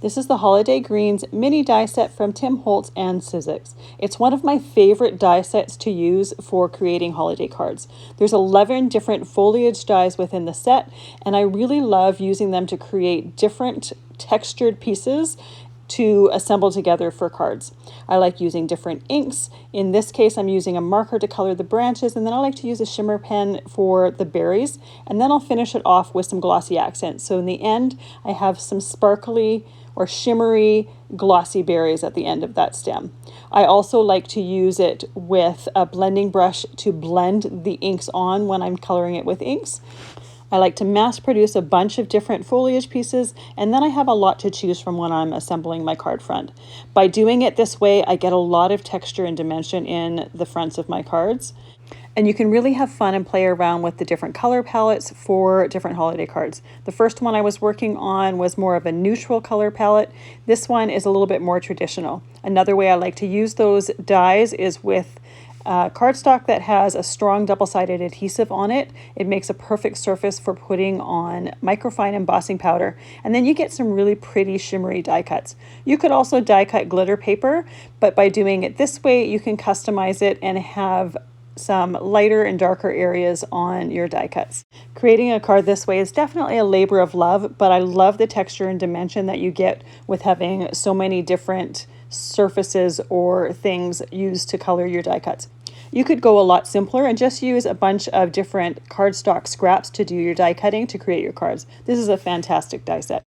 This is the Holiday Greens Mini die set from Tim Holtz and Sizzix. It's one of my favorite die sets to use for creating holiday cards. There's 11 different foliage dies within the set, and I really love using them to create different textured pieces to assemble together for cards. I like using different inks. In this case, I'm using a marker to color the branches, and then I like to use a shimmer pen for the berries, and then I'll finish it off with some glossy accents. So in the end, I have some sparkly or shimmery glossy berries at the end of that stem. I also like to use it with a blending brush to blend the inks on when I'm coloring it with inks. I like to mass produce a bunch of different foliage pieces, and then I have a lot to choose from when I'm assembling my card front. By doing it this way, I get a lot of texture and dimension in the fronts of my cards. And you can really have fun and play around with the different color palettes for different holiday cards. The first one I was working on was more of a neutral color palette. This one is a little bit more traditional. Another way I like to use those dies is with cardstock that has a strong double-sided adhesive on it. It makes a perfect surface for putting on microfine embossing powder, and then you get some really pretty shimmery die cuts. You could also die cut glitter paper, but by doing it this way, you can customize it and have some lighter and darker areas on your die cuts. Creating a card this way is definitely a labor of love, but I love the texture and dimension that you get with having so many different surfaces or things used to color your die cuts. You could go a lot simpler and just use a bunch of different cardstock scraps to do your die cutting to create your cards. This is a fantastic die set.